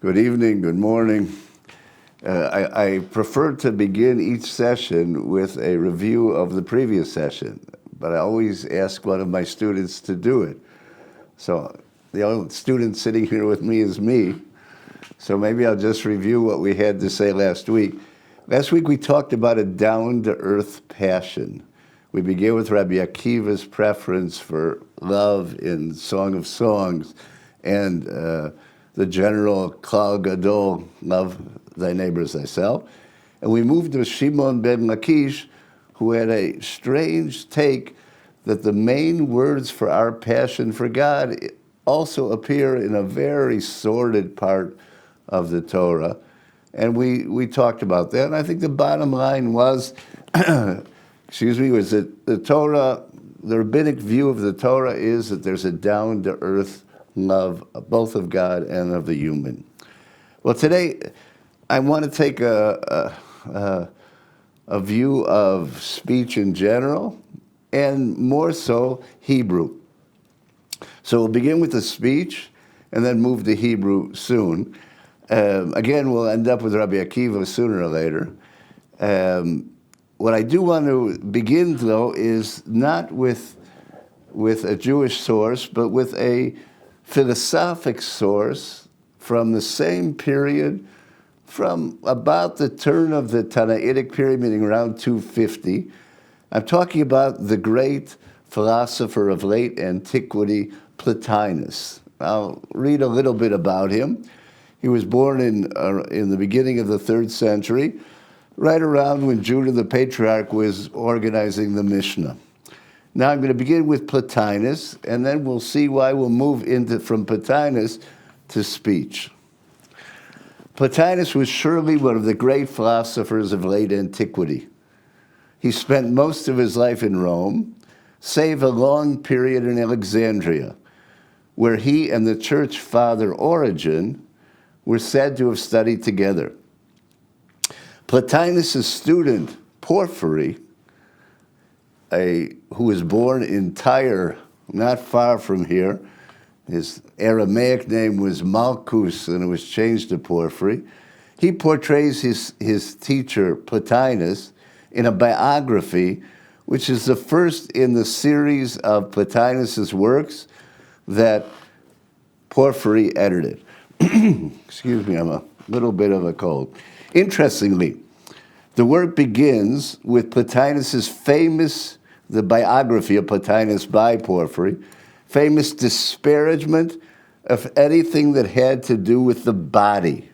Good evening, good morning. I prefer to begin each session with a review of the previous session, but I always ask one of my students to do it. So the only student sitting here with me is me, so maybe I'll just review what we had to say last week. Last week we talked about a down-to-earth passion. We began with Rabbi Akiva's preference for love in Song of Songs and the general Klal Gadol, love thy neighbor as thyself. And we moved to Shimon ben Lakish, who had a strange take that the main words for our passion for God also appear in a very sordid part of the Torah. And we talked about that. And I think the bottom line was, was that the Torah, the rabbinic view of the Torah is that there's a down-to-earth love, both of God and of the human. Well, today I want to take a view of speech in general, and more so Hebrew. So we'll begin with the speech, and then move to Hebrew soon. Again, we'll end up with Rabbi Akiva sooner or later. What I do want to begin, though, is not with a Jewish source, but with a philosophic source from the same period, from about the turn of the Tannaitic period, meaning around 250. I'm talking about the great philosopher of late antiquity, Plotinus. I'll read a little bit about him. He was born in the beginning of the 3rd century, right around when Judah the Patriarch was organizing the Mishnah. Now I'm going to begin with Plotinus, and then we'll see why we'll move from Plotinus to speech. Plotinus was surely one of the great philosophers of late antiquity. He spent most of his life in Rome, save a long period in Alexandria, where he and the church father Origen were said to have studied together. Plotinus' student, Porphyry, who was born in Tyre, not far from here. His Aramaic name was Malchus, and it was changed to Porphyry. He portrays his teacher, Plotinus, in a biography, which is the first in the series of Plotinus' works that Porphyry edited. Excuse me, I'm a little bit of a cold. Interestingly, the work begins with Plotinus' the biography of Plotinus by Porphyry, famous disparagement of anything that had to do with the body.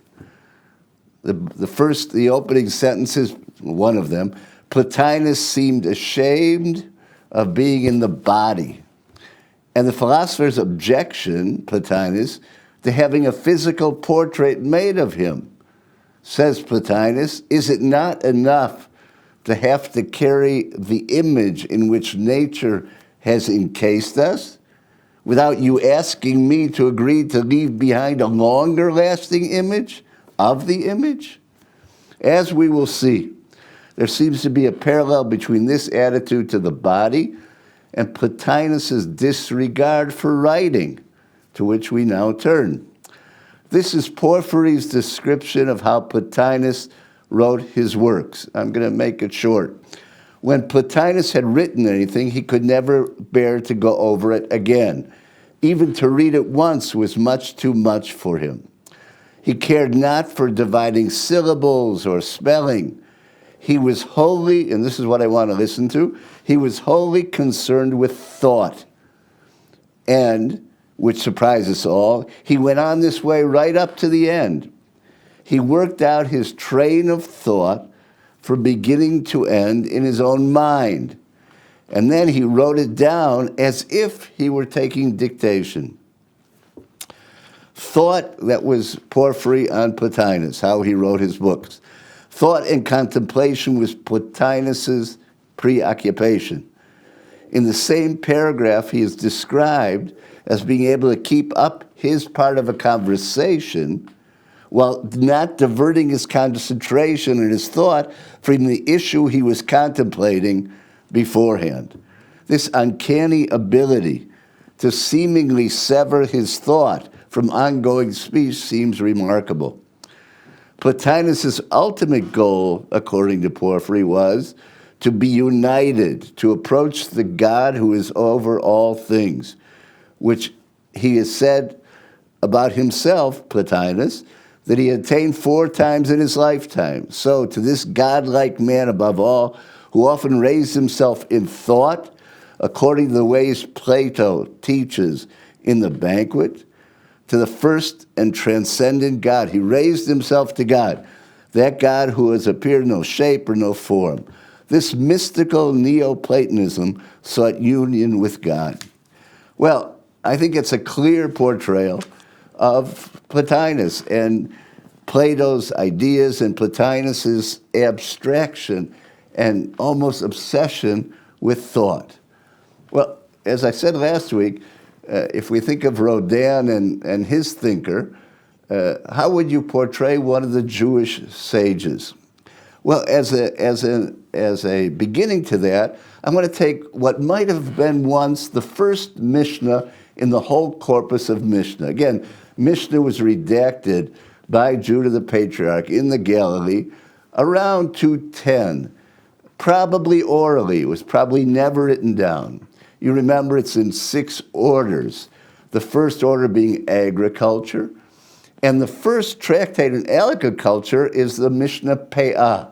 The opening sentences, one of them, Plotinus seemed ashamed of being in the body. And the philosopher's objection, Plotinus, to having a physical portrait made of him, says Plotinus, is it not enough to have to carry the image in which nature has encased us, without you asking me to agree to leave behind a longer lasting image of the image? As we will see, there seems to be a parallel between this attitude to the body and Plotinus' disregard for writing, to which we now turn. This is Porphyry's description of how Plotinus wrote his works. I'm going to make it short. When Plotinus had written anything, he could never bear to go over it again. Even to read it once was much too much for him. He cared not for dividing syllables or spelling. He was wholly, and this is what I want to listen to, he was wholly concerned with thought. And, which surprised us all, he went on this way right up to the end. He worked out his train of thought from beginning to end in his own mind. And then he wrote it down as if he were taking dictation. Thought, that was Porphyry on Plotinus, how he wrote his books. Thought and contemplation was Plotinus' preoccupation. In the same paragraph, he is described as being able to keep up his part of a conversation while not diverting his concentration and his thought from the issue he was contemplating beforehand. This uncanny ability to seemingly sever his thought from ongoing speech seems remarkable. Plotinus' ultimate goal, according to Porphyry, was to be united, to approach the God who is over all things, which he has said about himself, Plotinus, that he attained 4 times in his lifetime. So to this godlike man above all, who often raised himself in thought, according to the ways Plato teaches in the Banquet, to the first and transcendent God. He raised himself to God, that God who has appeared in no shape or no form. This mystical Neoplatonism sought union with God. Well, I think it's a clear portrayal of Plotinus and Plato's ideas and Plotinus's abstraction and almost obsession with thought. Well, as I said last week, if we think of Rodin and his thinker, how would you portray one of the Jewish sages? Well, as a beginning to that, I'm going to take what might have been once the first Mishnah in the whole corpus of Mishnah. Again, Mishnah was redacted by Judah the Patriarch in the Galilee around 210, probably orally. It was probably never written down. You remember it's in 6 orders, the first order being agriculture, and the first tractate in agriculture is the Mishnah Pe'ah.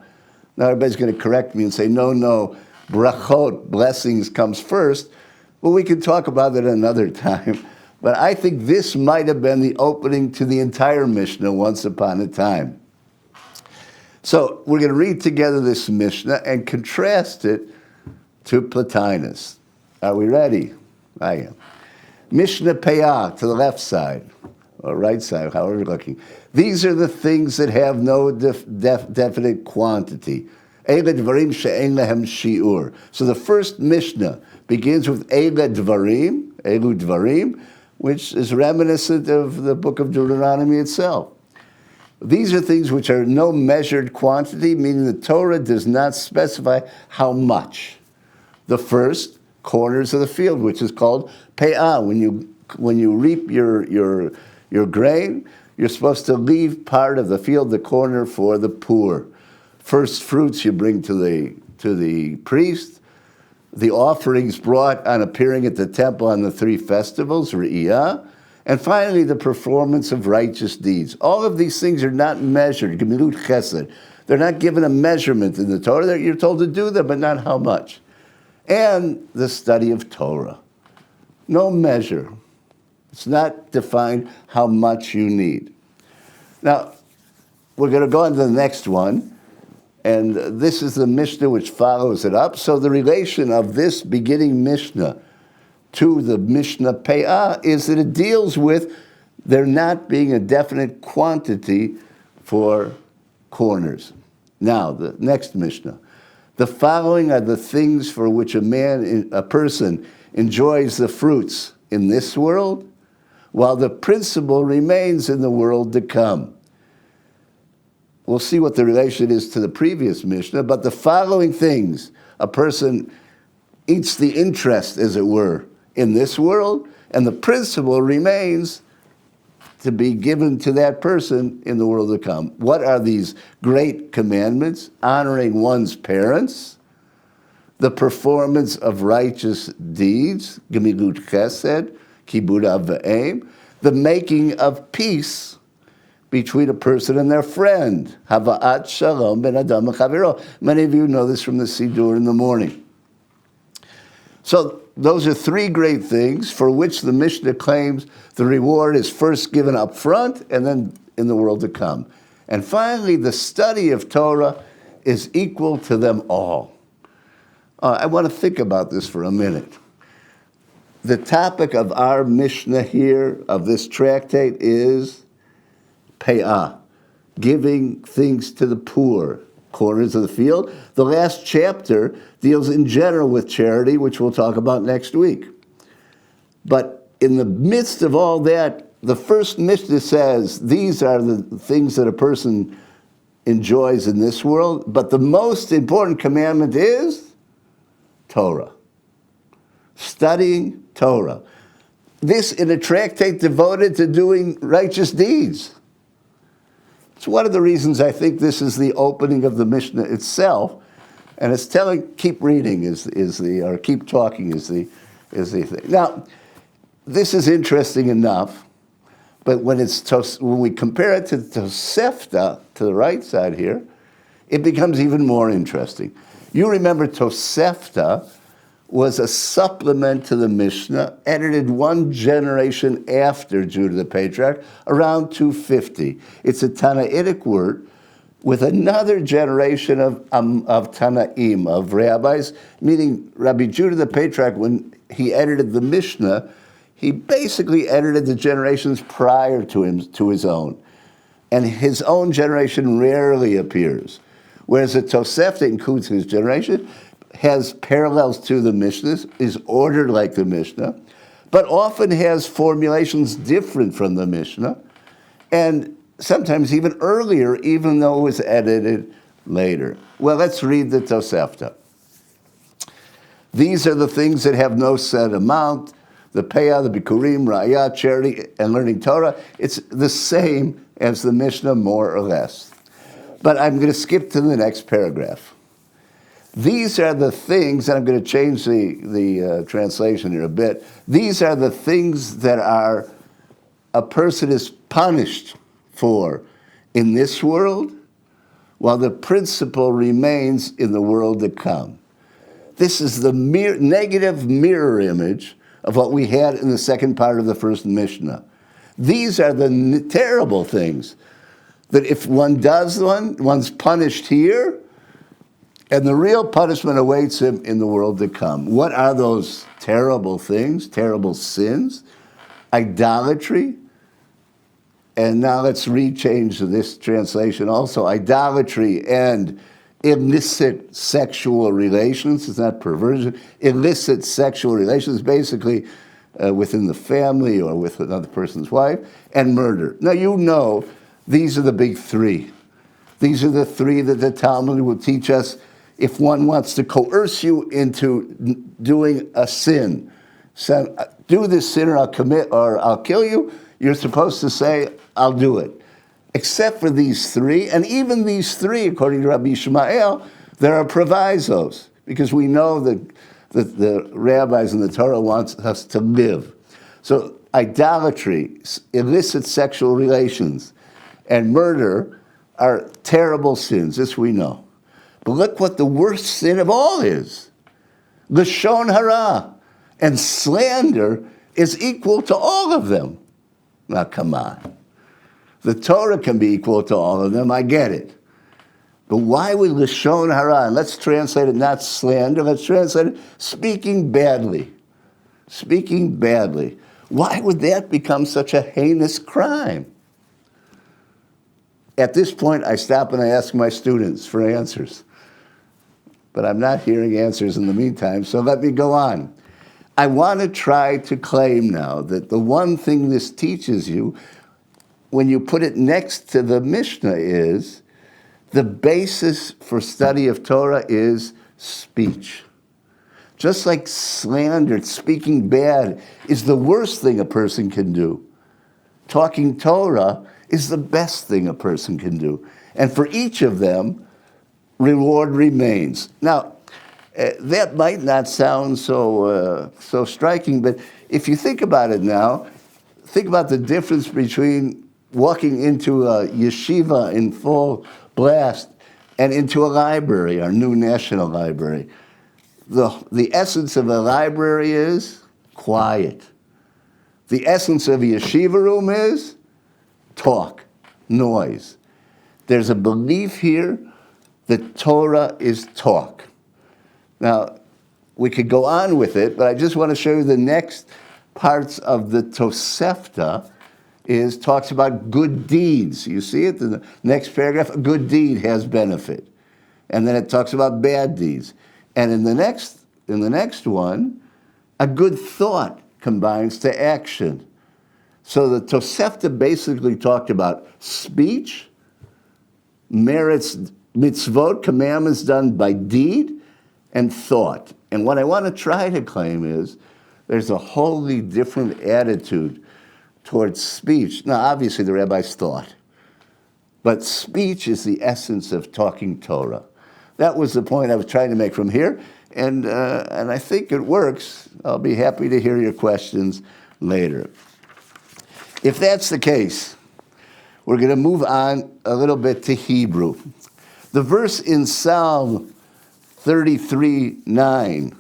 Now everybody's going to correct me and say, no, brachot, blessings, comes first. Well, we can talk about it another time. But I think this might have been the opening to the entire Mishnah once upon a time. So we're going to read together this Mishnah and contrast it to Plotinus. Are we ready? I am. Mishnah Pe'ah, to the left side, or right side, however you're looking. These are the things that have no definite quantity. Eile dvarim she'en lehem shi'ur. So the first Mishnah begins with Eile dvarim, which is reminiscent of the book of Deuteronomy itself. These are things which are no measured quantity, meaning the Torah does not specify how much. The first, corners of the field, which is called pe'ah. When you reap your grain, you're supposed to leave part of the field, the corner, for the poor. First fruits you bring to the priest. The offerings brought on appearing at the temple on the 3 festivals, Re'iyah. And finally, the performance of righteous deeds. All of these things are not measured, gemilut chesed. They're not given a measurement in the Torah. You're told to do them, but not how much. And the study of Torah. No measure. It's not defined how much you need. Now, we're going to go on to the next one. And this is the Mishnah which follows it up. So the relation of this beginning Mishnah to the Mishnah Pe'ah is that it deals with there not being a definite quantity for corners. Now, the next Mishnah. The following are the things for which a person enjoys the fruits in this world, while the principle remains in the world to come. We'll see what the relation is to the previous Mishnah, but the following things, a person eats the interest, as it were, in this world, and the principle remains to be given to that person in the world to come. What are these great commandments? Honoring one's parents, the performance of righteous deeds, gemilut chesed, kibud av v'em, the making of peace between a person and their friend, hava'at shalom ben adam v'chaviro. Many of you know this from the Siddur in the morning. So those are 3 great things for which the Mishnah claims the reward is first given up front and then in the world to come. And finally, the study of Torah is equal to them all. I want to think about this for a minute. The topic of our Mishnah here, of this tractate, is Pe'ah, giving things to the poor, corners of the field. The last chapter deals in general with charity, which we'll talk about next week. But in the midst of all that, the first Mishnah says these are the things that a person enjoys in this world, but the most important commandment is Torah. Studying Torah. This in a tractate devoted to doing righteous deeds. It's one of the reasons I think this is the opening of the Mishnah itself, and it's telling, keep reading or keep talking is the thing. Now, this is interesting enough, but when we compare it to Tosefta, to the right side here, it becomes even more interesting. You remember Tosefta was a supplement to the Mishnah, edited one generation after Judah the Patriarch, around 250. It's a Tanaitic word with another generation of Tanaim, of rabbis, meaning Rabbi Judah the Patriarch, when he edited the Mishnah, he basically edited the generations prior to his own. And his own generation rarely appears. Whereas the Tosefta includes his generation, has parallels to the Mishnahs, is ordered like the Mishnah, but often has formulations different from the Mishnah, and sometimes even earlier, even though it was edited later. Well, let's read the Tosefta. These are the things that have no set amount, the Peyah, the Bikurim, Ra'ayah, charity, and learning Torah. It's the same as the Mishnah, more or less. But I'm going to skip to the next paragraph. These are the things, and I'm going to change the translation here a bit. These are the things that a person is punished for in this world, while the principle remains in the world to come. This is the negative mirror image of what we had in the second part of the first Mishnah. These are the terrible things that if one does one's punished here, and the real punishment awaits him in the world to come. What are those terrible things, terrible sins? Idolatry. And now let's rechange this translation also. Idolatry and illicit sexual relations. It's not perversion. Illicit sexual relations, basically within the family or with another person's wife. And murder. Now you know these are the big three. These are the three that the Talmud will teach us. If one wants to coerce you into doing a sin, say, do this sin or I'll kill you, you're supposed to say, I'll do it. Except for these three, and even these three, according to Rabbi Ishmael, there are provisos, because we know that the rabbis in the Torah want us to live. So idolatry, illicit sexual relations, and murder are terrible sins, this we know. But look what the worst sin of all is. Lashon hara. And slander is equal to all of them. Now, come on. The Torah can be equal to all of them, I get it. But why would Lashon hara, and let's translate it not slander, let's translate it speaking badly. Speaking badly. Why would that become such a heinous crime? At this point, I stop and I ask my students for answers. But I'm not hearing answers in the meantime, so let me go on. I want to try to claim now that the one thing this teaches you, when you put it next to the Mishnah, is the basis for study of Torah is speech. Just like slander, speaking bad, is the worst thing a person can do. Talking Torah is the best thing a person can do. And for each of them, reward remains. Now, that might not sound so striking, but if you think about it now, think about the difference between walking into a yeshiva in full blast and into a library, our new national library. The essence of a library is quiet. The essence of a yeshiva room is talk, noise. There's a belief here that Torah is talk. Now, we could go on with it, but I just want to show you the next parts of the Tosefta talks about good deeds. You see it in the next paragraph? A good deed has benefit. And then it talks about bad deeds. And in the next one, a good thought combines to action. So the Tosefta basically talked about speech, merits, mitzvot, commandments done by deed, and thought. And what I want to try to claim is There's a wholly different attitude towards speech. Now, obviously, the rabbis thought, but speech is the essence of talking Torah. That was the point I was trying to make from here, and I think it works. I'll be happy to hear your questions later. If that's the case, we're going to move on a little bit to Hebrew. The verse in Psalm 33:9,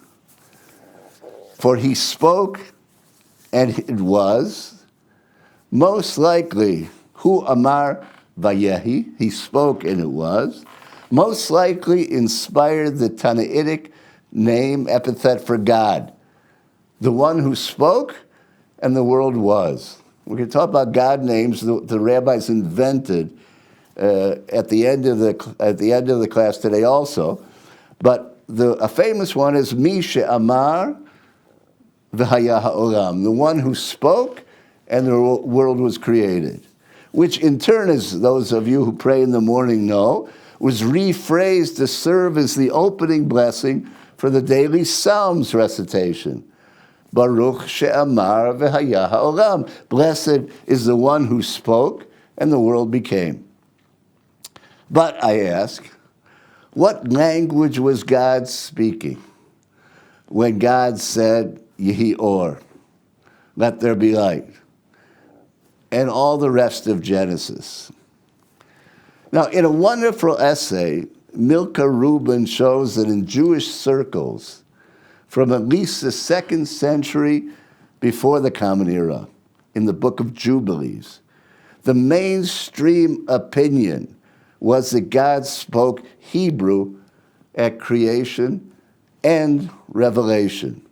for he spoke and it was, most likely, hu amar vayehi, he spoke and it was, most likely inspired the Tanaitic name, epithet for God, the one who spoke and the world was. We're going to talk about God names the rabbis invented at the end of the class today also, but a famous one is Mi she'amar v'haya ha'olam, the one who spoke and the world was created, which in turn, as those of you who pray in the morning know, was rephrased to serve as the opening blessing for the daily Psalms recitation. Baruch she'amar v'haya ha'olam. Blessed is the one who spoke and the world became. But I ask, what language was God speaking when God said, Yehi or, let there be light, and all the rest of Genesis? Now, in a wonderful essay, Milka Rubin shows that in Jewish circles, from at least the 2nd century before the Common Era, in the Book of Jubilees, the mainstream opinion was that God spoke Hebrew at creation and revelation.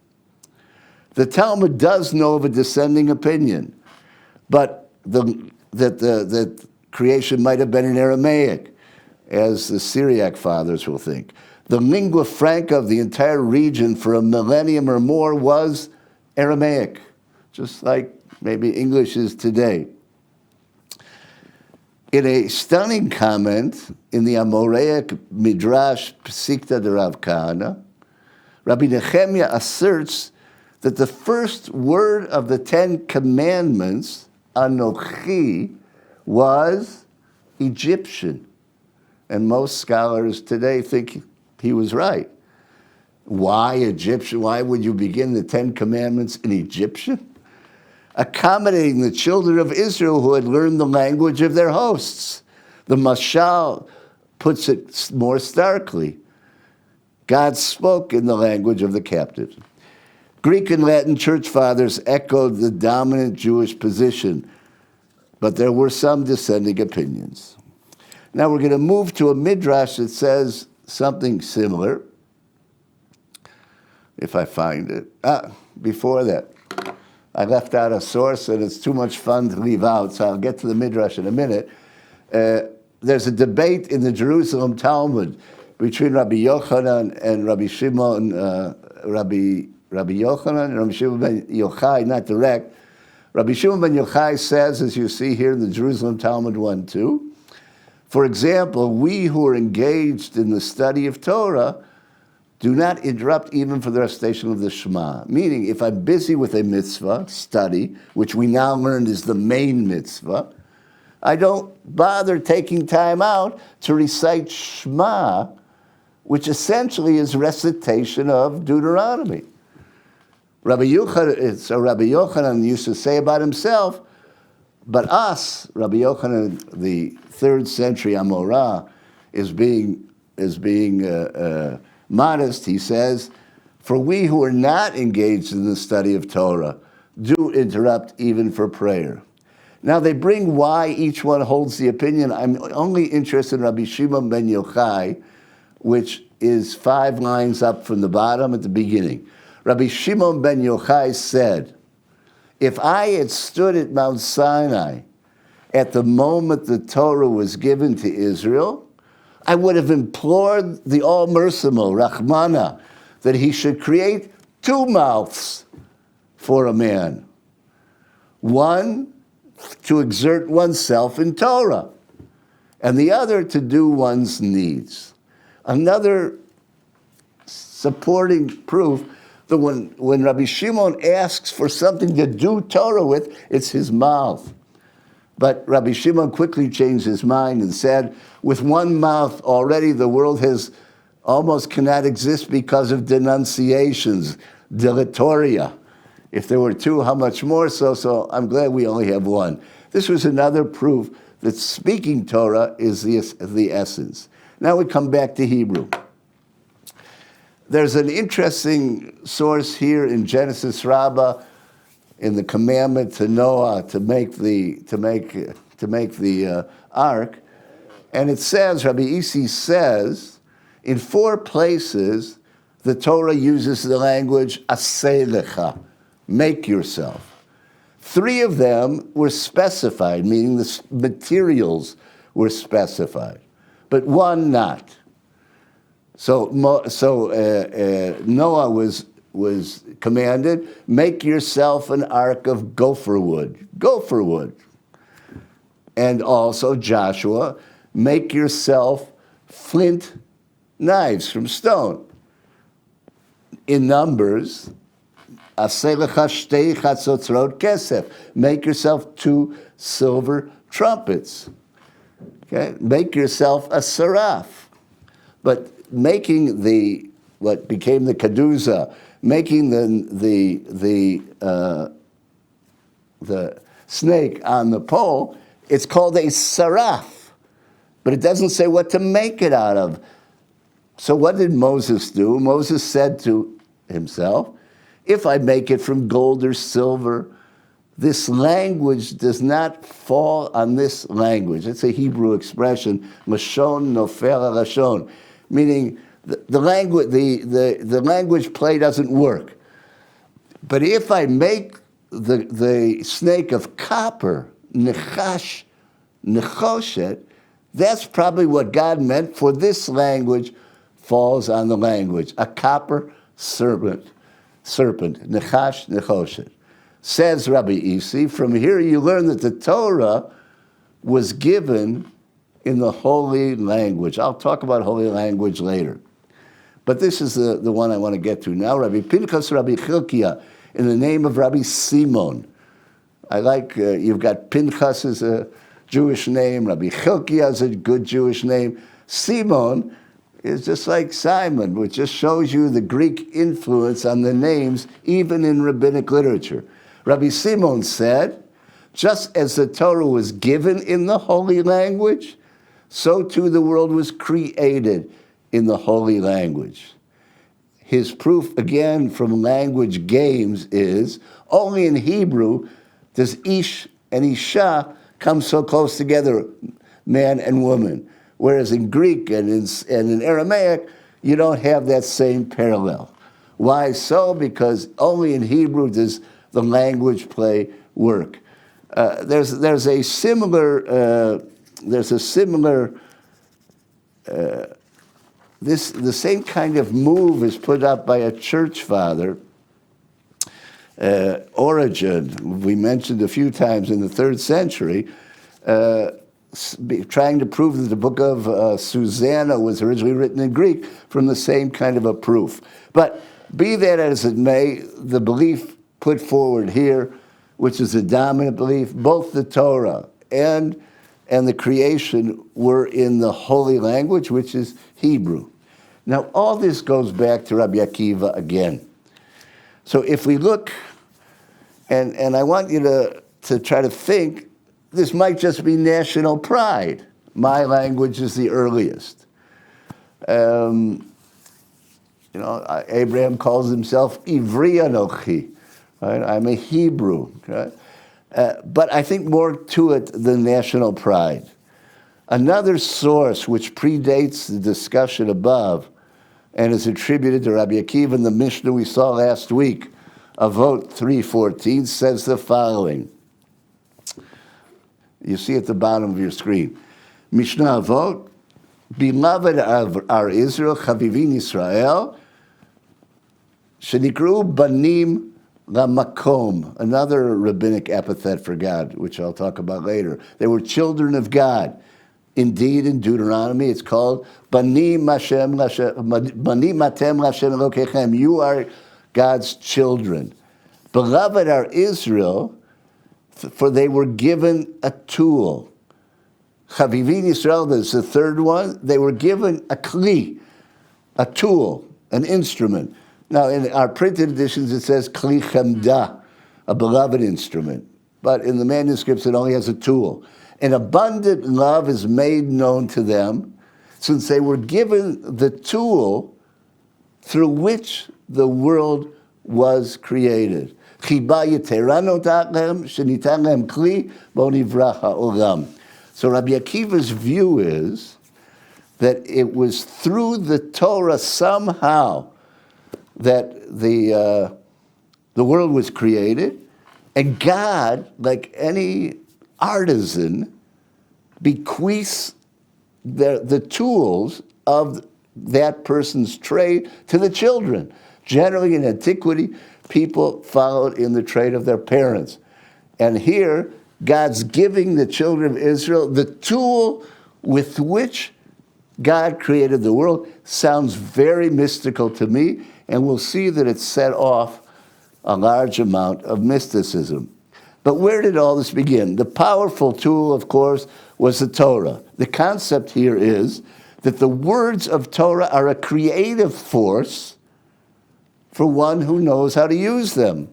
The Talmud does know of a dissenting opinion, but that creation might have been in Aramaic, as the Syriac fathers will think. The lingua franca of the entire region for a millennium or more was Aramaic, just like maybe English is today. In a stunning comment in the Amoraic Midrash Psikta de Rav Kahana, Rabbi Nehemiah asserts that the first word of the 10 Commandments, Anochi, was Egyptian. And most scholars today think he was right. Why Egyptian? Why would you begin the 10 Commandments in Egyptian? Accommodating the children of Israel who had learned the language of their hosts. The Mashal puts it more starkly. God spoke in the language of the captives. Greek and Latin church fathers echoed the dominant Jewish position, but there were some dissenting opinions. Now we're going to move to a midrash that says something similar, if I find it. Before that, I left out a source, and it's too much fun to leave out, so I'll get to the midrash in a minute. There's a debate in the Jerusalem Talmud between Rabbi Yochanan and Rabbi Shimon, Rabbi Yochanan and Rabbi Shimon ben Yochai, not direct. Rabbi Shimon ben Yochai says, as you see here in the Jerusalem Talmud 1:2, for example, we who are engaged in the study of Torah do not interrupt even for the recitation of the Shema. Meaning, if I'm busy with a mitzvah, study, which we now learned is the main mitzvah, I don't bother taking time out to recite Shema, which essentially is recitation of Deuteronomy. Rabbi Yochanan used to say about himself, but us, Rabbi Yochanan, the 3rd century Amorah, is being modest. He says, for we who are not engaged in the study of Torah do interrupt even for prayer. Now they bring why each one holds the opinion. I'm only interested in Rabbi Shimon ben Yochai, which is 5 lines up from the bottom at the beginning. Rabbi Shimon ben Yochai said, if I had stood at Mount Sinai at the moment the Torah was given to Israel, I would have implored the All-Merciful, Rahmana, that he should create 2 mouths for a man. One to exert oneself in Torah, and the other to do one's needs. Another supporting proof When Rabbi Shimon asks for something to do Torah with, it's his mouth. But Rabbi Shimon quickly changed his mind and said, with one mouth already the world almost cannot exist because of denunciations, dilatoria. If there were two, how much more so? So I'm glad we only have one. This was another proof that speaking Torah is the essence. Now we come back to Hebrew. There's an interesting source here in Genesis Rabbah, in the commandment to Noah to make the ark, and it says, Rabbi Isi says, in 4 places the Torah uses the language aseh lecha, make yourself. 3 of them were specified, meaning the materials were specified, but 1 not. So Noah was commanded, make yourself an ark of gopher wood. And also Joshua, make yourself flint knives from stone. In Numbers, aseh lecha shtei chatzotzrot kesef, make yourself 2 silver trumpets. Okay, make yourself a seraph. But making what became the keduzah, making the snake on the pole, it's called a seraph, but it doesn't say what to make it out of. So what did Moses do? Moses said to himself, if I make it from gold or silver, this language does not fall on this language. It's a Hebrew expression, lashon nofel al lashon, meaning the language play doesn't work. But if I make the snake of copper, nechoshet, that's probably what God meant, for this language falls on the language. A copper serpent, nechoshet. Says Rabbi Isi, from here you learn that the Torah was given in the holy language. I'll talk about holy language later. But this is the one I want to get to now. Rabbi Pinchas Rabbi Chilkiah, in the name of Rabbi Simon. I like, you've got Pinchas as a Jewish name, Rabbi Chilkiah is a good Jewish name. Simon is just like Simon, which just shows you the Greek influence on the names, even in rabbinic literature. Rabbi Simon said, just as the Torah was given in the holy language, so too the world was created in the holy language. His proof, again, from language games is, only in Hebrew does ish and isha come so close together, man and woman. Whereas in Greek and in Aramaic, you don't have that same parallel. Why so? Because only in Hebrew does the language play work. There's a similar the same kind of move is put up by a church father, Origen, we mentioned a few times in the 3rd century, trying to prove that the book of Susanna was originally written in Greek from the same kind of a proof. But be that as it may, the belief put forward here, which is the dominant belief, both the Torah and the creation were in the holy language, which is Hebrew. Now, all this goes back to Rabbi Akiva again. So if we look, and I want you to try to think, this might just be national pride. My language is the earliest. Abraham calls himself Ivri Anochi. Right? I'm a Hebrew. Right? But I think more to it than national pride. Another source which predates the discussion above and is attributed to Rabbi Akiva in the Mishnah we saw last week, Avot 3:14, says the following. You see at the bottom of your screen. Mishnah Avot, beloved of our Israel, Chavivin Yisrael, Shenikru Banim Lamakom, another rabbinic epithet for God, which I'll talk about later. They were children of God. Indeed, in Deuteronomy, it's called Banim Matem Lashem Elokechem. You are God's children. Beloved are Israel, for they were given a tool. Chavivin Yisrael, that's the third one. They were given a kli, a tool, an instrument. Now, in our printed editions, it says kli chemda, a beloved instrument. But in the manuscripts, it only has a tool. An abundant love is made known to them, since they were given the tool through which the world was created. So Rabbi Akiva's view is that it was through the Torah somehow that the world was created, and God, like any artisan, bequeaths the tools of that person's trade to the children. Generally in antiquity, people followed in the trade of their parents. And here, God's giving the children of Israel the tool with which God created the world. Sounds very mystical to me, and we'll see that it set off a large amount of mysticism. But where did all this begin? The powerful tool, of course, was the Torah. The concept here is that the words of Torah are a creative force for one who knows how to use them.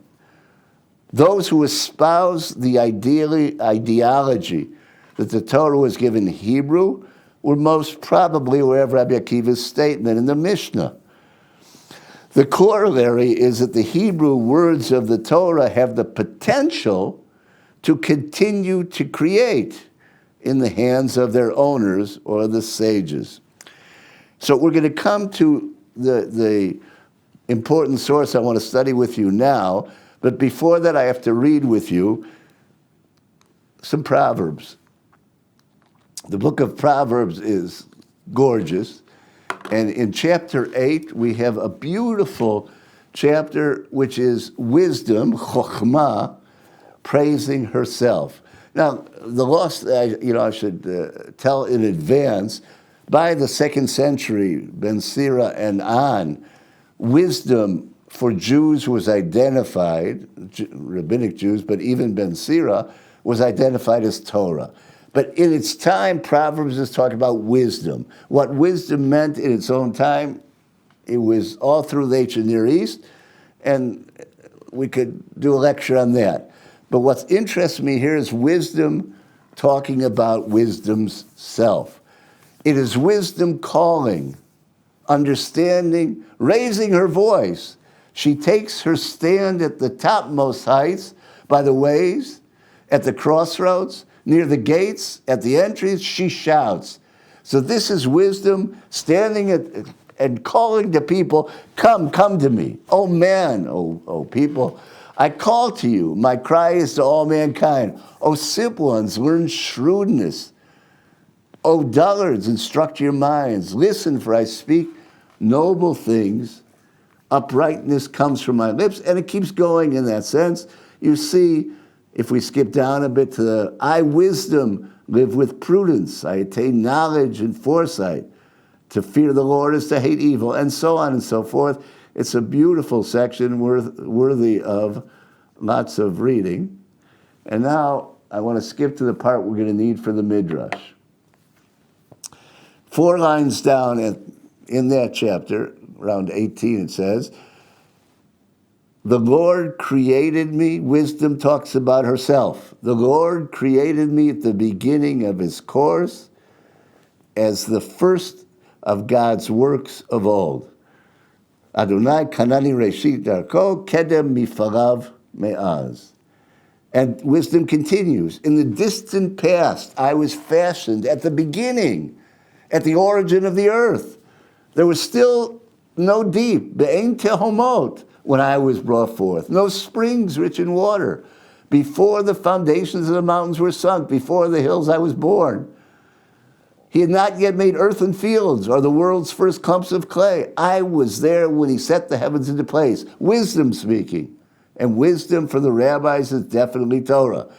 Those who espouse the ideology that the Torah was given in Hebrew were most probably aware of Rabbi Akiva's statement in the Mishnah. The corollary is that the Hebrew words of the Torah have the potential to continue to create in the hands of their owners or the sages. So we're going to come to the important source I want to study with you now, but before that I have to read with you some Proverbs. The book of Proverbs is gorgeous, and in chapter 8 we have a beautiful chapter which is wisdom, chokhmah, praising herself. Now, the lost, I should tell in advance, by the 2nd century, Ben Sira and on, wisdom for Jews was identified, rabbinic Jews, but even Ben Sira, was identified as Torah. But in its time, Proverbs is talking about wisdom. What wisdom meant in its own time, it was all through the ancient Near East, and we could do a lecture on that. But what interests me here is wisdom talking about wisdom's self. It is wisdom calling, understanding, raising her voice. She takes her stand at the topmost heights, by the ways, at the crossroads, near the gates, at the entries, she shouts. So this is wisdom standing and calling to people, come to me. Oh man, oh people, I call to you. My cry is to all mankind. Oh simple ones, learn shrewdness. Oh dullards, instruct your minds. Listen, for I speak noble things. Uprightness comes from my lips. And it keeps going in that sense. You see, if we skip down a bit to the I, wisdom, live with prudence. I attain knowledge and foresight. To fear the Lord is to hate evil, and so on and so forth. It's a beautiful section worthy of lots of reading. And now I want to skip to the part we're going to need for the Midrash. 4 lines down in that chapter, around 18, it says, the Lord created me. Wisdom talks about herself. The Lord created me at the beginning of his course as the first of God's works of old. Adonai kanani reshit darko kedem mifarav me'az. And wisdom continues. In the distant past, I was fashioned at the beginning, at the origin of the earth. There was still no deep, be'ein tehomot, when I was brought forth. No springs rich in water. Before the foundations of the mountains were sunk, before the hills I was born. He had not yet made earth and fields, or the world's first clumps of clay. I was there when he set the heavens into place. Wisdom speaking. And wisdom for the rabbis is definitely Torah.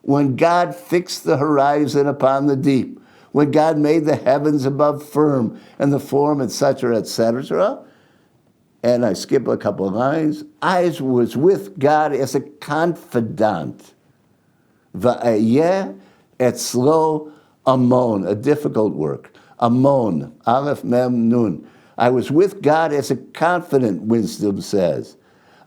When God fixed the horizon upon the deep, when God made the heavens above firm, and the form, etc., etc., and I skip a couple of lines, I was with God as a confidant. Va'ayeh etzlo amon, a difficult work. Amon, Aleph Mem Nun. I was with God as a confidant, wisdom says.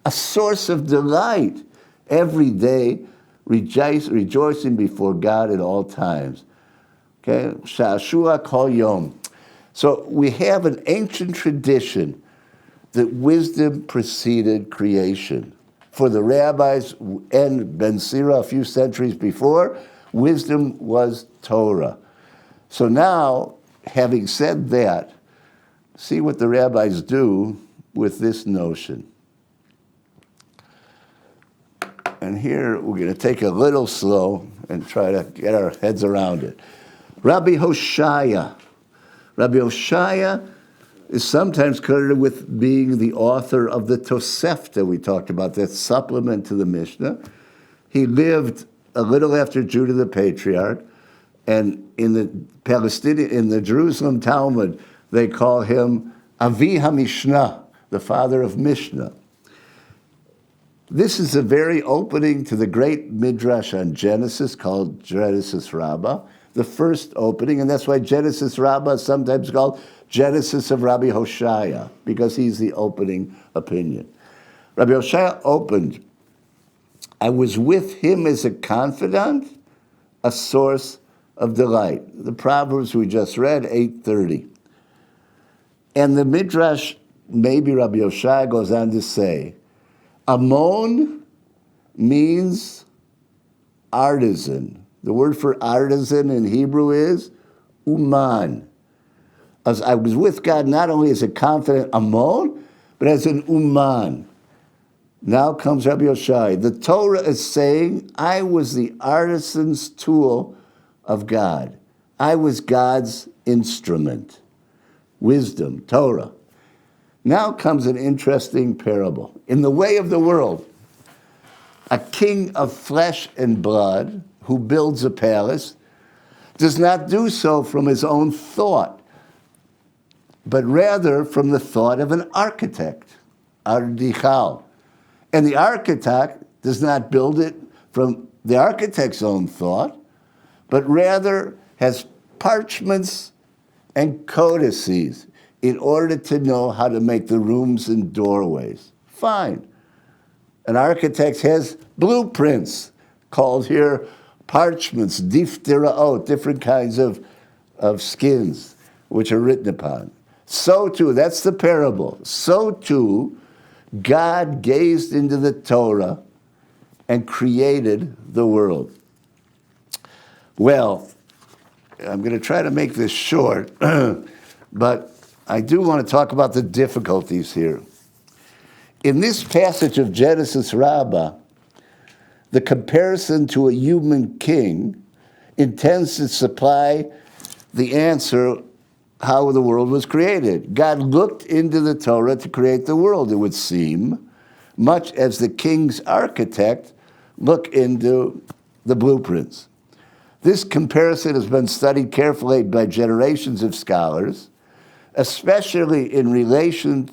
A source of delight. Every day, rejoicing before God at all times. Okay, Sha'ashua kol yom. So we have an ancient tradition that wisdom preceded creation. For the rabbis and Ben Sira a few centuries before, wisdom was Torah. So now, having said that, see what the rabbis do with this notion. And here we're going to take a little slow and try to get our heads around it. Rabbi Hoshaya. Rabbi Hoshaya is sometimes credited with being the author of the Tosefta we talked about, that supplement to the Mishnah. He lived a little after Judah the Patriarch, and in the Jerusalem Talmud, they call him Avi HaMishnah, the father of Mishnah. This is the very opening to the great midrash on Genesis called Genesis Rabbah, the first opening, and that's why Genesis Rabbah is sometimes called Genesis of Rabbi Hoshaya, because he's the opening opinion. Rabbi Hoshaya opened, I was with him as a confidant, a source of delight. The Proverbs we just read, 8:30. And the midrash, maybe Rabbi Hoshaya goes on to say, Amon means artisan. The word for artisan in Hebrew is uman. As I was with God not only as a confident Amon, but as an uman. Now comes Rabbi Hoshai. The Torah is saying, I was the artisan's tool of God. I was God's instrument. Wisdom, Torah. Now comes an interesting parable. In the way of the world, a king of flesh and blood who builds a palace does not do so from his own thought, but rather from the thought of an architect, ardichal. And the architect does not build it from the architect's own thought, but rather has parchments and codices in order to know how to make the rooms and doorways. Fine. An architect has blueprints, called here parchments, diftiraot, different kinds of skins, which are written upon. So too, that's the parable. So too, God gazed into the Torah and created the world. Well, I'm going to try to make this short, but I do want to talk about the difficulties here. In this passage of Genesis Rabbah, the comparison to a human king intends to supply the answer how the world was created. God looked into the Torah to create the world, it would seem, much as the king's architect looked into the blueprints. This comparison has been studied carefully by generations of scholars, especially in relation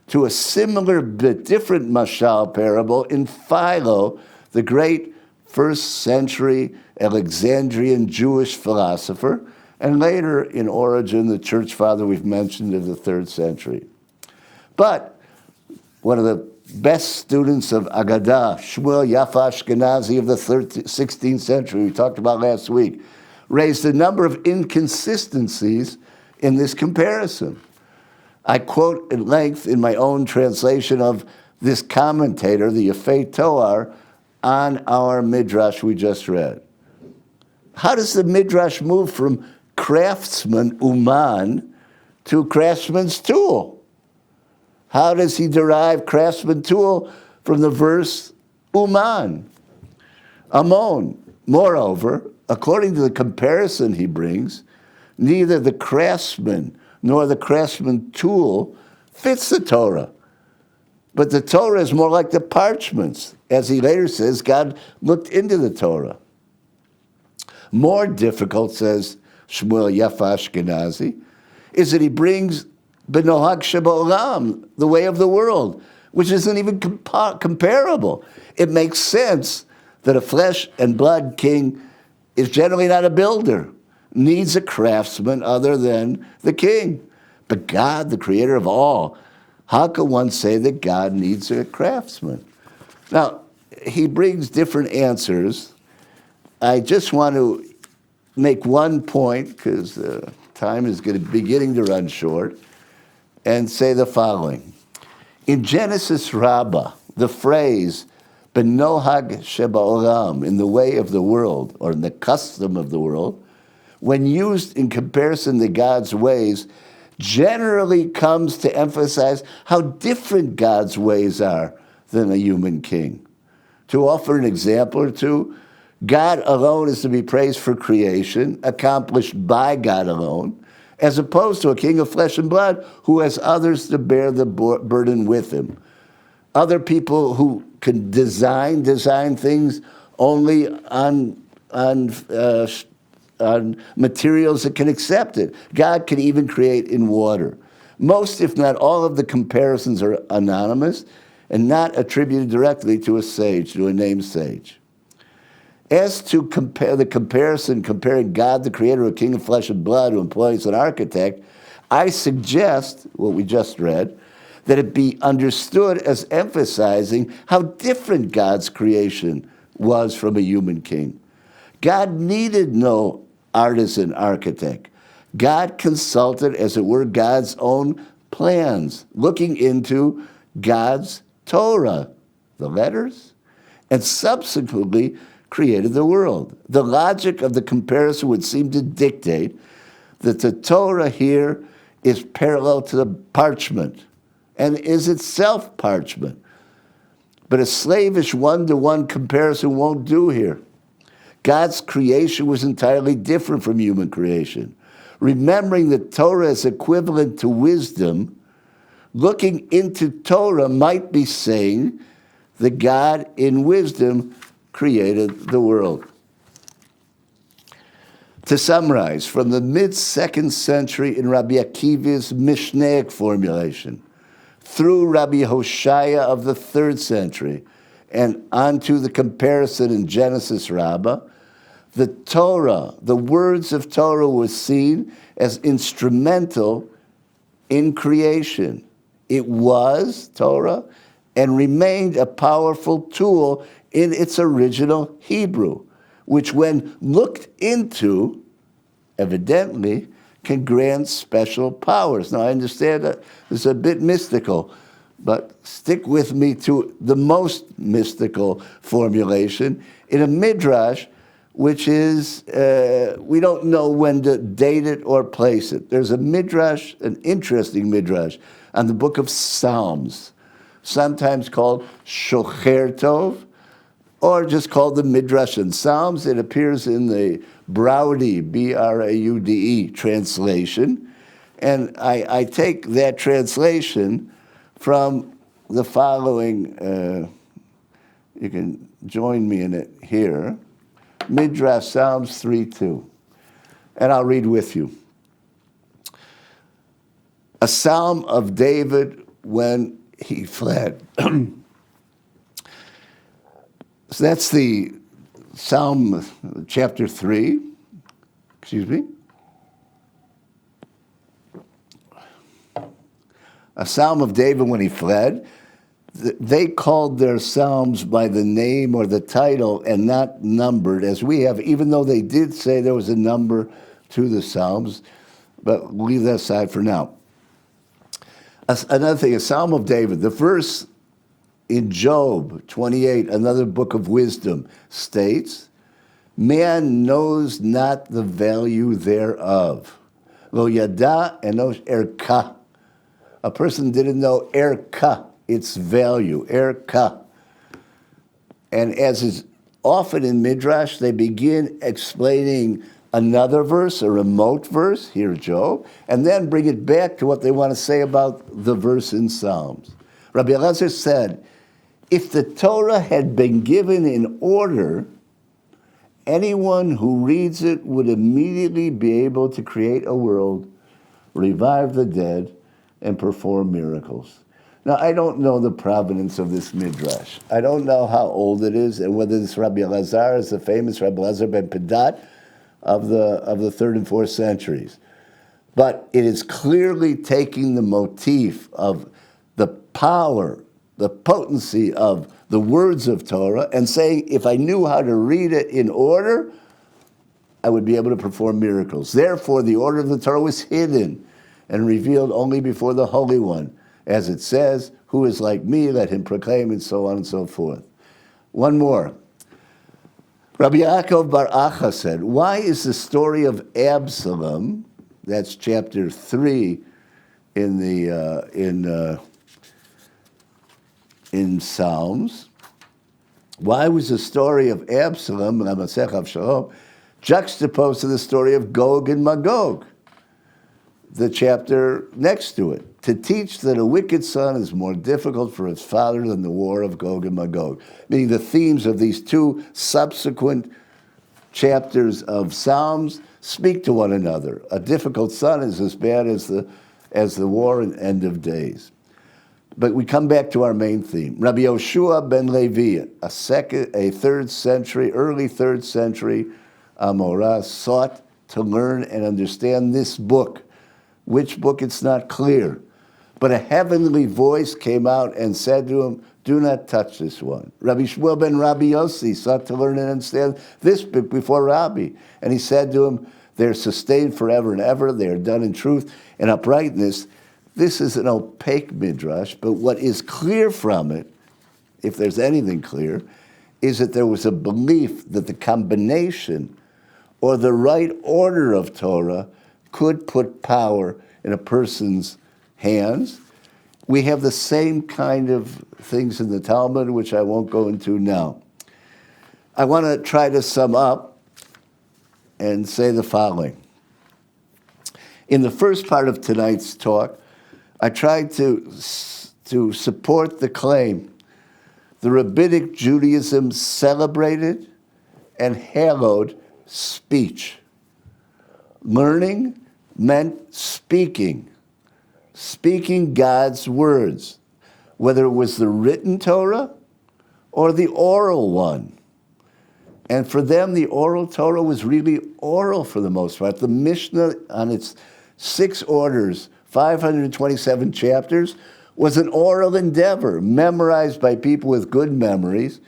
to a similar but different mashal parable in Philo, the great first century Alexandrian Jewish philosopher, and later in Origen, the church father we've mentioned of the 3rd century. But one of the best students of Agadah, Shmuel Yaffa Ashkenazi of the 16th century, we talked about last week, raised a number of inconsistencies in this comparison. I quote at length in my own translation of this commentator, the Yafei Toar, on our midrash we just read. How does the midrash move from craftsman, uman, to craftsman's tool? How does he derive craftsman tool from the verse uman, amon? Moreover, according to the comparison he brings, neither the craftsman nor the craftsman tool fits the Torah. But the Torah is more like the parchments. As he later says, God looked into the Torah. More difficult, says Shmuel Yaffa Ashkenazi, is that he brings b'nohag sheba'olam, the way of the world, which isn't even comparable. It makes sense that a flesh and blood king is generally not a builder, needs a craftsman other than the king. But God, the creator of all, how can one say that God needs a craftsman? Now, he brings different answers. I just want to make one point, because time is beginning to run short, and say the following. In Genesis Rabbah, the phrase, b'nohag sheba'olam, in the way of the world, or in the custom of the world, when used in comparison to God's ways, generally comes to emphasize how different God's ways are than a human king. To offer an example or two, God alone is to be praised for creation, accomplished by God alone, as opposed to a king of flesh and blood who has others to bear the burden with him. Other people who can design things only on materials that can accept it. God can even create in water. Most, if not all, of the comparisons are anonymous and not attributed directly to a sage, to a named sage. As to comparing God, the creator, a king of flesh and blood, who employs an architect, I suggest, what we just read, that it be understood as emphasizing how different God's creation was from a human king. God needed no artisan architect. God consulted, as it were, God's own plans, looking into God's Torah, the letters, and subsequently created the world. The logic of the comparison would seem to dictate that the Torah here is parallel to the parchment and is itself parchment. But a slavish one-to-one comparison won't do here. God's creation was entirely different from human creation. Remembering that Torah is equivalent to wisdom, looking into Torah might be saying that God in wisdom created the world. To summarize, from the mid-2nd century in Rabbi Akiva's Mishnaic formulation, through Rabbi Hoshaya of the 3rd century, and onto the comparison in Genesis Rabbah, the Torah, the words of Torah, were seen as instrumental in creation. It was, Torah, and remained a powerful tool in its original Hebrew, which when looked into, evidently, can grant special powers. Now, I understand that it's a bit mystical, but stick with me to the most mystical formulation in a midrash, which is, we don't know when to date it or place it. There's a midrash, an interesting midrash, on the book of Psalms, sometimes called Shocher Tov, or just called the Midrash and Psalms. It appears in the Braude, B-R-A-U-D-E, translation. And I take that translation from the following, you can join me in it here, Midrash Psalms 3:2. And I'll read with you. A psalm of David when he fled. So that's the Psalm chapter 3, excuse me. A psalm of David when he fled. They called their psalms by the name or the title and not numbered, as we have, even though they did say there was a number to the psalms, but we'll leave that aside for now. Another thing, a psalm of David, the verse in Job 28, another book of wisdom, states, man knows not the value thereof. Lo yada enosh erka. A person didn't know erka, its value, erka. And as is often in Midrash, they begin explaining another verse, a remote verse, here Job, and then bring it back to what they want to say about the verse in Psalms. Rabbi Elazar said, if the Torah had been given in order, anyone who reads it would immediately be able to create a world, revive the dead, and perform miracles. Now, I don't know the provenance of this midrash. I don't know how old it is and whether this Rabbi Elazar is the famous Rabbi Elazar ben Pedat of the 3rd and 4th centuries. But it is clearly taking the motif of the power, the potency of the words of Torah and saying, if I knew how to read it in order, I would be able to perform miracles. Therefore, the order of the Torah was hidden and revealed only before the Holy One. As it says, who is like me, let him proclaim, and so on and so forth. One more. Rabbi Yaakov Bar Acha said, why is the story of Absalom, that's chapter 3 in Psalms, why was the story of Absalom, Ramasech Avshalom, juxtaposed to the story of Gog and Magog, the chapter next to it, to teach that a wicked son is more difficult for his father than the war of Gog and Magog? Meaning the themes of these two subsequent chapters of Psalms speak to one another. A difficult son is as bad as the war and end of days. But we come back to our main theme. Rabbi Yoshua ben Levi, a 3rd century, early 3rd century Amorah, sought to learn and understand this book. Which book, it's not clear. But a heavenly voice came out and said to him, do not touch this one. Rabbi Shmuel ben Rabbi Yossi sought to learn and understand this book before Rabbi. And he said to him, they're sustained forever and ever. They are done in truth and uprightness. This is an opaque midrash, but what is clear from it, if there's anything clear, is that there was a belief that the combination or the right order of Torah could put power in a person's hands. We have the same kind of things in the Talmud, which I won't go into now. I want to try to sum up and say the following. In the first part of tonight's talk, I tried to support the claim the Rabbinic Judaism celebrated and hallowed speech. Learning meant speaking God's words, whether it was the written Torah or the oral one. And for them, the oral Torah was really oral for the most part. The Mishnah, on its 6 orders, 527 chapters, was an oral endeavor, memorized by people with good memories.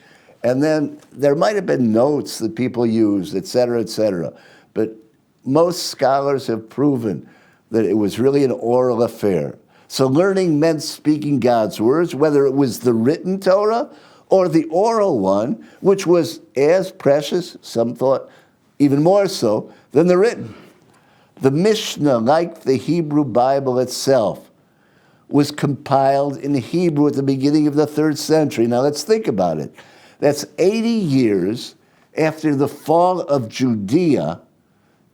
And then there might have been notes that people used, et cetera, et cetera. But most scholars have proven that it was really an oral affair. So learning meant speaking God's words, whether it was the written Torah or the oral one, which was as precious, some thought even more so, than the written. The Mishnah, like the Hebrew Bible itself, was compiled in Hebrew at the beginning of the 3rd century. Now let's think about it. That's 80 years after the fall of Judea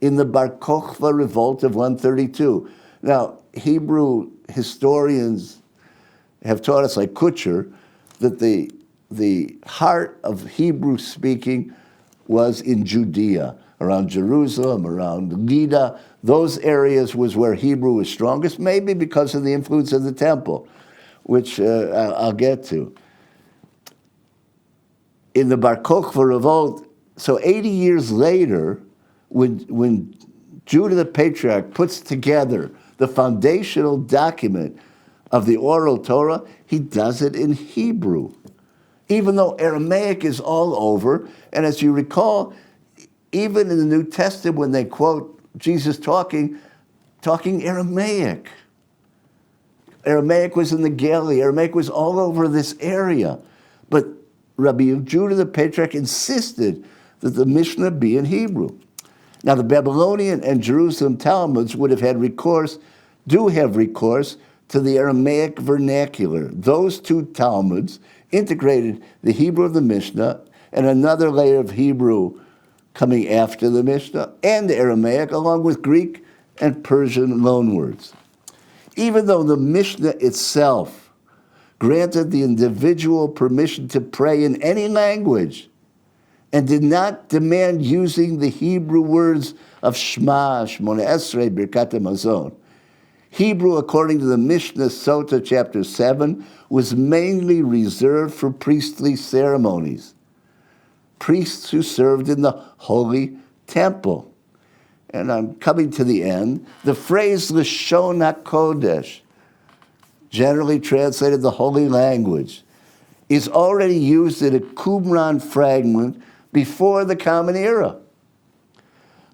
in the Bar Kokhba revolt of 132. Now, Hebrew historians have taught us, like Kutcher, that the heart of Hebrew speaking was in Judea, around Jerusalem, around Lida. Those areas was where Hebrew was strongest, maybe because of the influence of the temple, which I'll get to. In the Bar Kokhba revolt, so 80 years later, when Judah the Patriarch puts together the foundational document of the oral Torah, he does it in Hebrew, even though Aramaic is all over. And as you recall, even in the New Testament, when they quote Jesus talking Aramaic. Aramaic was in the Galilee. Aramaic was all over this area. But Rabbi Judah the Patriarch insisted that the Mishnah be in Hebrew. Now, the Babylonian and Jerusalem Talmuds would have had recourse to the Aramaic vernacular. Those two Talmuds integrated the Hebrew of the Mishnah and another layer of Hebrew coming after the Mishnah and Aramaic, along with Greek and Persian loanwords. Even though the Mishnah itself granted the individual permission to pray in any language, and did not demand using the Hebrew words of Shema, Shmona Esrei, Birkat HaMazon, Hebrew, according to the Mishnah Sota, chapter 7, was mainly reserved for priestly ceremonies, priests who served in the holy temple. And I'm coming to the end. The phrase Lashon HaKodesh, generally translated the holy language, is already used in a Qumran fragment before the Common Era.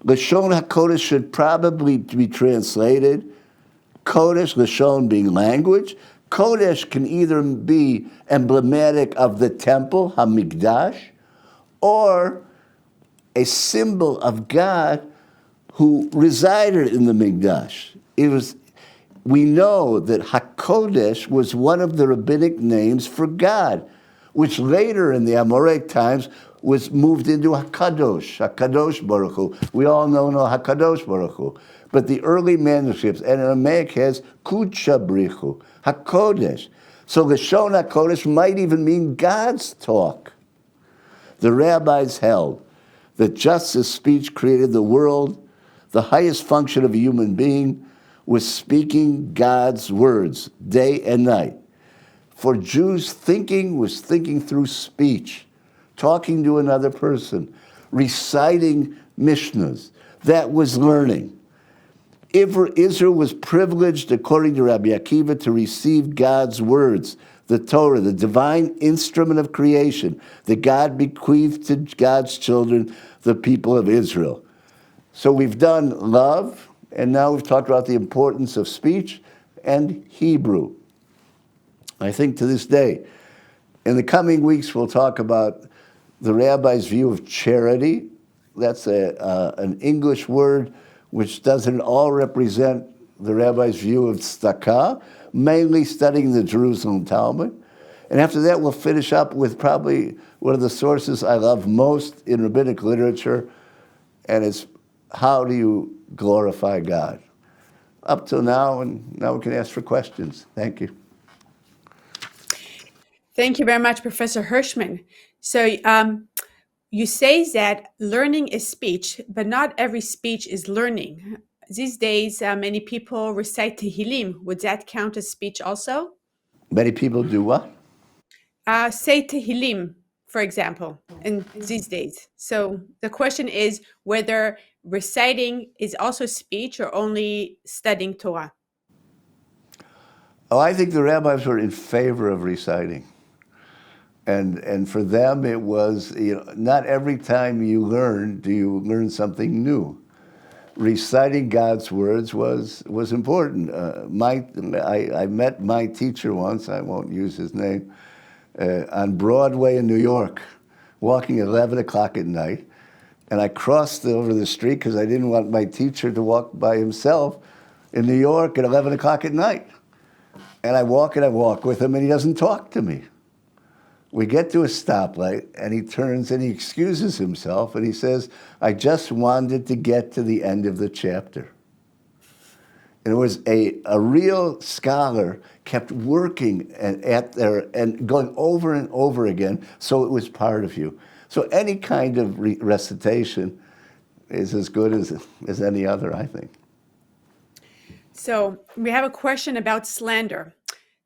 Lashon HaKodesh should probably be translated Kodesh, Lashon being language. Kodesh can either be emblematic of the temple, Hamikdash, or a symbol of God who resided in the Mikdash. We know that HaKodesh was one of the rabbinic names for God, which later in the Amoraic times was moved into HaKadosh Baruch Hu. We all know HaKadosh Baruch Hu. But the early manuscripts, and Aramaic has Kudsha Brichu, HaKodesh. So Lashon HaKodesh might even mean God's talk. The rabbis held that just as speech created the world, the highest function of a human being was speaking God's words day and night. For Jews, thinking was thinking through speech, talking to another person, reciting Mishnahs. That was learning. Israel was privileged, according to Rabbi Akiva, to receive God's words, the Torah, the divine instrument of creation that God bequeathed to God's children, the people of Israel. So we've done love, and now we've talked about the importance of speech and Hebrew. I think to this day, in the coming weeks, we'll talk about the rabbi's view of charity. That's an English word which doesn't all represent the rabbi's view of tzedakah, mainly studying the Jerusalem Talmud. And after that, we'll finish up with probably one of the sources I love most in rabbinic literature, and it's how do you glorify God? Up till now, and now we can ask for questions. Thank you. Thank you very much, Professor Hirshman. So you say that learning is speech, but not every speech is learning. These days, many people recite Tehillim. Would that count as speech also? Many people do what? Say Tehillim, for example, in these days. So the question is whether reciting is also speech or only studying Torah. Oh, I think the rabbis were in favor of reciting. And for them, it was, not every time you learn do you learn something new. Reciting God's words was important. I met my teacher once, I won't use his name, on Broadway in New York, walking at 11 o'clock at night. And I crossed over the street because I didn't want my teacher to walk by himself in New York at 11 o'clock at night. And I walk with him, and he doesn't talk to me. We get to a stoplight, and he turns and he excuses himself, and he says, I just wanted to get to the end of the chapter. And it was a real scholar kept working at there and going over and over again, so it was part of you. So any kind of recitation is as good as any other, I think. So we have a question about slander.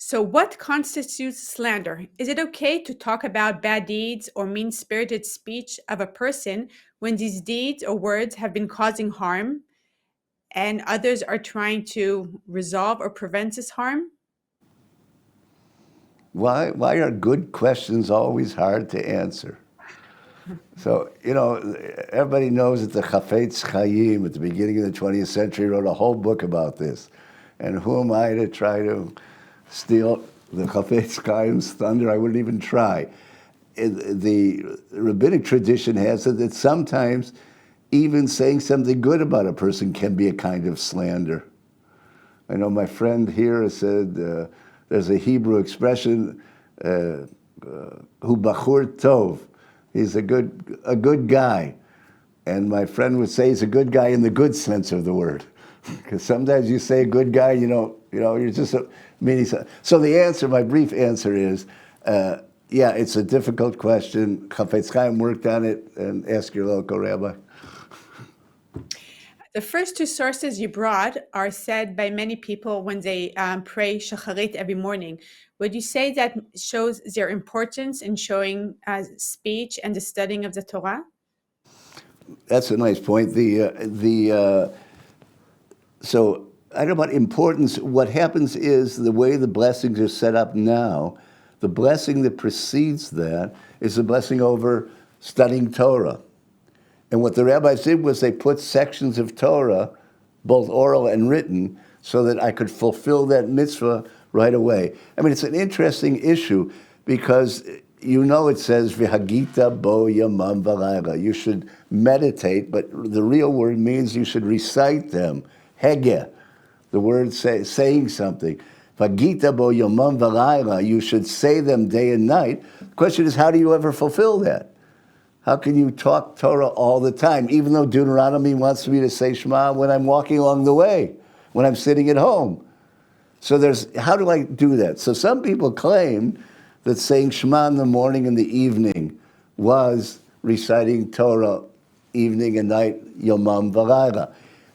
So what constitutes slander? Is it okay to talk about bad deeds or mean-spirited speech of a person when these deeds or words have been causing harm and others are trying to resolve or prevent this harm? Why are good questions always hard to answer? So, everybody knows that the Chafetz Chaim at the beginning of the 20th century wrote a whole book about this. And who am I to try to steal the Chafetz Chaim's thunder? I wouldn't even try. The rabbinic tradition has it that sometimes even saying something good about a person can be a kind of slander. I know my friend here said there's a Hebrew expression, hu bachur tov. He's a good guy. And my friend would say he's a good guy in the good sense of the word. Because sometimes you say a good guy, you're just meaning. So the answer, my brief answer is, yeah, it's a difficult question. Chafetz Chaim worked on it, and ask your local rabbi. The first two sources you brought are said by many people when they pray shacharit every morning. Would you say that shows their importance in showing speech and the studying of the Torah? That's a nice point. So I don't know about importance. What happens is the way the blessings are set up now, the blessing that precedes that is the blessing over studying Torah. And what the rabbis did was they put sections of Torah, both oral and written, so that I could fulfill that mitzvah right away. I mean, it's an interesting issue because you know it says, V'hagita bo yamam v'layla. You should meditate, but the real word means you should recite them. Hege, the word saying something. V'hagita bo yamam v'layla. You should say them day and night. The question is, how do you ever fulfill that? How can you talk Torah all the time, even though Deuteronomy wants me to say Shema when I'm walking along the way, when I'm sitting at home? So how do I do that? So some people claim that saying Shema in the morning and the evening was reciting Torah evening and night, Yomam V'layla.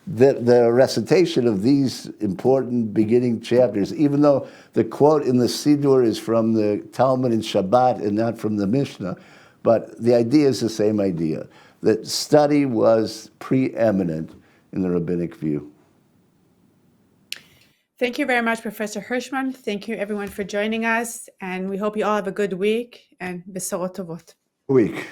The recitation of these important beginning chapters, even though the quote in the Siddur is from the Talmud and Shabbat and not from the Mishnah, but the idea is the same idea, that study was preeminent in the rabbinic view. Thank you very much, Professor Hirshman. Thank you, everyone, for joining us. And we hope you all have a good week and besorot tovot. Week.